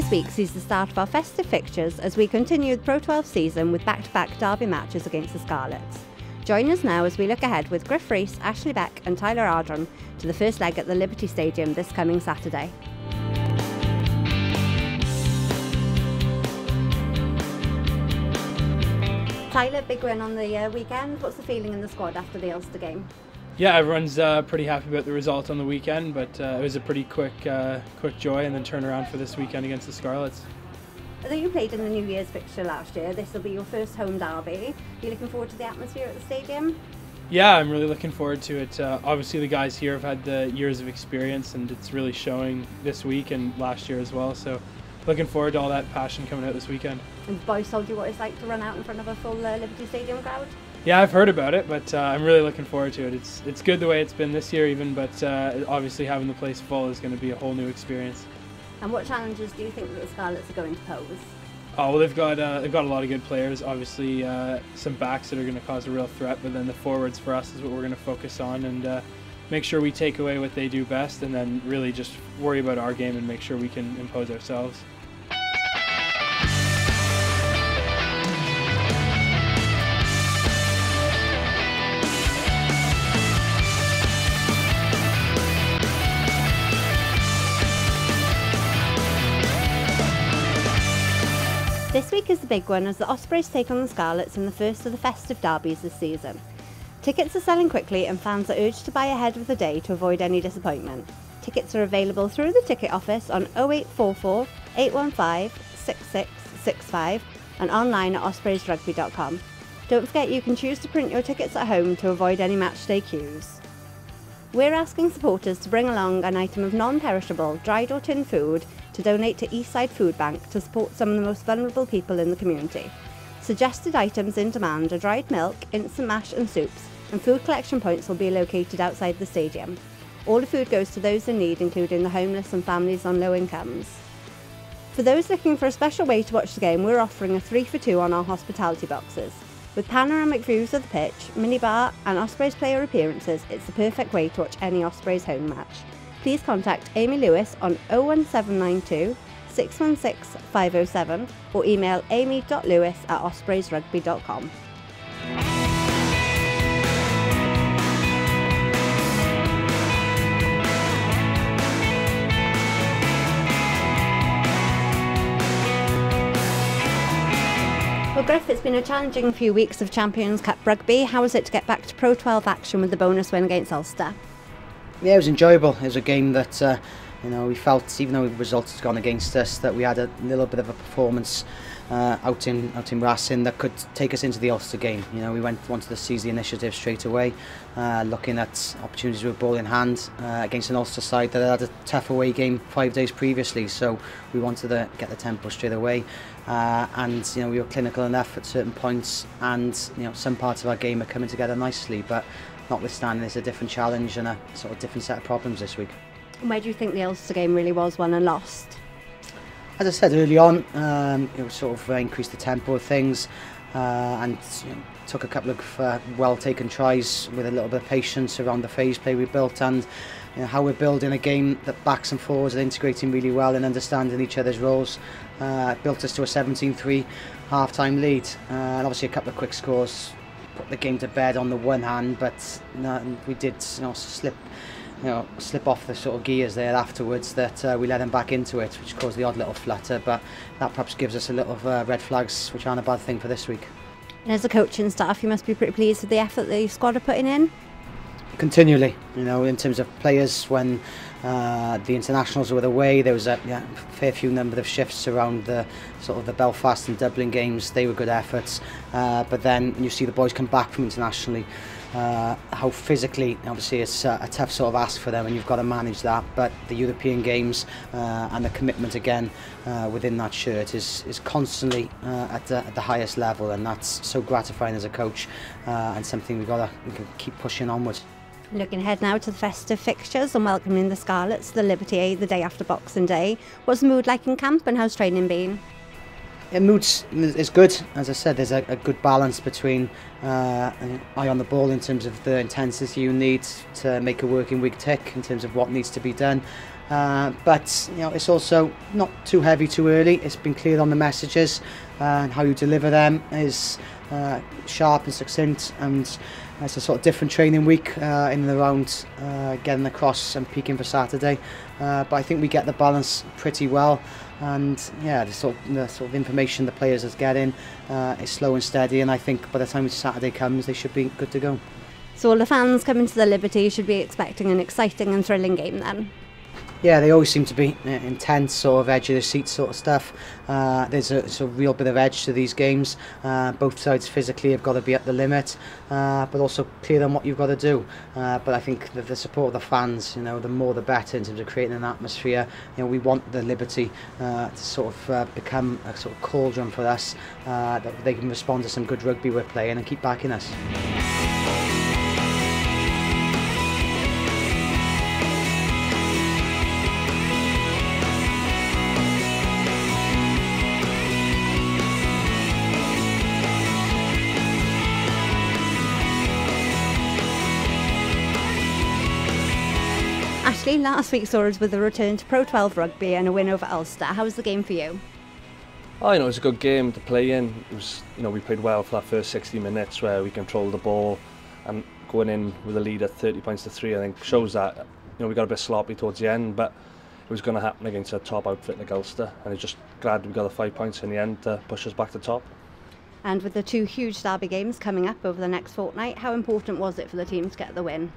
This week sees the start of our festive fixtures as we continue the Pro 12 season with back-to-back derby matches against the Scarlets. Join us now as we look ahead with Gruff, Rees, Beck and Tyler Ardron to the first leg at the Liberty Stadium this coming Saturday. Tyler, big win on the weekend. What's the feeling in the squad after the Ulster game? Yeah, everyone's pretty happy about the result on the weekend, but it was a pretty quick joy and then turnaround for this weekend against the Scarlets. I think you played in the New Year's fixture last year. This will be your first home derby. Are you looking forward to the atmosphere at the stadium? Yeah, I'm really looking forward to it. Obviously the guys here have had the years of experience and it's really showing this week and last year as well, so looking forward to all that passion coming out this weekend. And the boys told you what it's like to run out in front of a full Liberty Stadium crowd? Yeah, I've heard about it, but I'm really looking forward to it. It's good the way it's been this year even, but obviously having the place full is going to be a whole new experience. And what challenges do you think that the Scarlets are going to pose? Oh, well, they've got a lot of good players. Obviously, some backs that are going to cause a real threat, but then the forwards for us is what we're going to focus on and make sure we take away what they do best, and then really just worry about our game and make sure we can impose ourselves. This week is the big one as the Ospreys take on the Scarlets in the first of the festive derbies this season. Tickets are selling quickly and fans are urged to buy ahead of the day to avoid any disappointment. Tickets are available through the ticket office on 0844 815 6665 and online at ospreysrugby.com. Don't forget you can choose to print your tickets at home to avoid any matchday queues. We're asking supporters to bring along an item of non-perishable, dried or tinned food to donate to Eastside Food Bank to support some of the most vulnerable people in the community. Suggested items in demand are dried milk, instant mash and soups, and food collection points will be located outside the stadium. All the food goes to those in need, including the homeless and families on low incomes. For those looking for a special way to watch the game, we're offering a 3 for 2 on our hospitality boxes. With panoramic views of the pitch, minibar and Ospreys player appearances, it's the perfect way to watch any Ospreys home match. Please contact Amy Lewis on 01792 616 507 or email amy.lewis@ospreysrugby.com. Well, Gruff, it's been a challenging few weeks of Champions Cup rugby. How was it to get back to Pro 12 action with the bonus win against Ulster? Yeah, it was enjoyable. It was a game that we felt, even though the results had gone against us, that we had a little bit of a performance out in Racing that could take us into the Ulster game. You know, we wanted to seize the initiative straight away, looking at opportunities with ball in hand against an Ulster side that had a tough away game 5 days previously. So we wanted to get the tempo straight away, and we were clinical enough at certain points, and some parts of our game are coming together nicely. But notwithstanding, it's a different challenge and a sort of different set of problems this week. And where do you think the Ulster game really was won and lost? As I said early on, it sort of increased the tempo of things and took a couple of well taken tries with a little bit of patience around the phase play we built, and how we're building a game that backs and forwards and integrating really well and understanding each other's roles built us to a 17-3 half-time lead, and obviously a couple of quick scores put the game to bed on the one hand, but we did slip off the sort of gears there afterwards, that we let them back into it, which caused the odd little flutter, but that perhaps gives us a little red flags, which aren't a bad thing for this week. And as a coaching staff, you must be pretty pleased with the effort the squad are putting in? Continually, in terms of players, when the internationals were away, there was a fair few number of shifts around the sort of the Belfast and Dublin games. They were good efforts, but then you see the boys come back from internationally, how physically, obviously it's a tough sort of ask for them, and you've got to manage that, but the European games and the commitment again within that shirt is constantly at the highest level, and that's so gratifying as a coach, and something we can keep pushing onwards. Looking ahead now to the festive fixtures and welcoming the Scarlets to the Liberty the day after Boxing Day. What's the mood like in camp and how's training been? Yeah, mood is good. As I said, there's a good balance between eye on the ball in terms of the intensity you need to make a working week tick, in terms of what needs to be done, But it's also not too heavy too early. It's been clear on the messages, and how you deliver them is sharp and succinct, and it's a sort of different training week in and around getting across and peaking for Saturday. But I think we get the balance pretty well, and the sort of information the players are getting is slow and steady, and I think by the time Saturday comes they should be good to go. So all the fans coming to the Liberty should be expecting an exciting and thrilling game then? Yeah, they always seem to be intense, sort of edge of the seat sort of stuff. There's a real bit of edge to these games. Both sides physically have got to be at the limit, but also clear on what you've got to do. But I think that the support of the fans, the more the better in terms of creating an atmosphere. We want the Liberty to sort of become a sort of cauldron for us, that they can respond to some good rugby we're playing and keep backing us. Ashley, last week saw us with a return to Pro 12 rugby and a win over Ulster. How was the game for you? Oh, it was a good game to play in. It was, we played well for that first 60 minutes where we controlled the ball, and going in with a lead at 30 points to 3, I think shows that we got a bit sloppy towards the end, but it was going to happen against a top outfit like Ulster, and I'm just glad we got the 5 points in the end to push us back to top. And with the two huge derby games coming up over the next fortnight, how important was it for the team to get the win?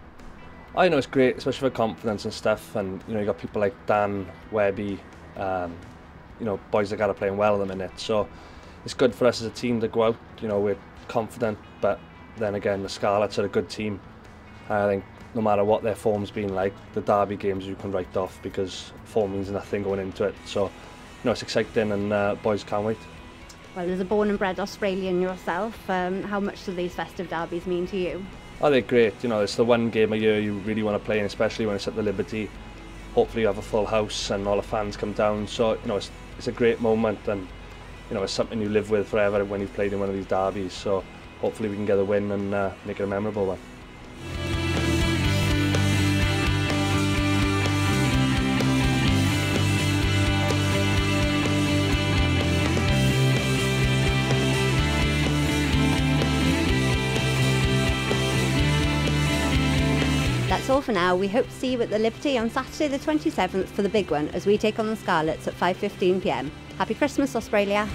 I know it's great, especially for confidence and stuff, and you got people like Dan, Webby, boys that are playing well at the minute. So it's good for us as a team to go out. We're confident, but then again, the Scarlets are a good team. I think no matter what their form's been like, the derby games you can write off because form means nothing going into it. So it's exciting, and boys can't wait. Well, as a born and bred Australian yourself, how much do these festive derbies mean to you? Oh, they're great. It's the one game a year you really want to play in, especially when it's at the Liberty. Hopefully you have a full house and all the fans come down. So, it's a great moment, and, it's something you live with forever when you've played in one of these derbies. So hopefully we can get a win and make it a memorable one. That's all for now. We hope to see you at the Liberty on Saturday the 27th for the big one as we take on the Scarlets at 5:15 p.m. Happy Christmas, Australia!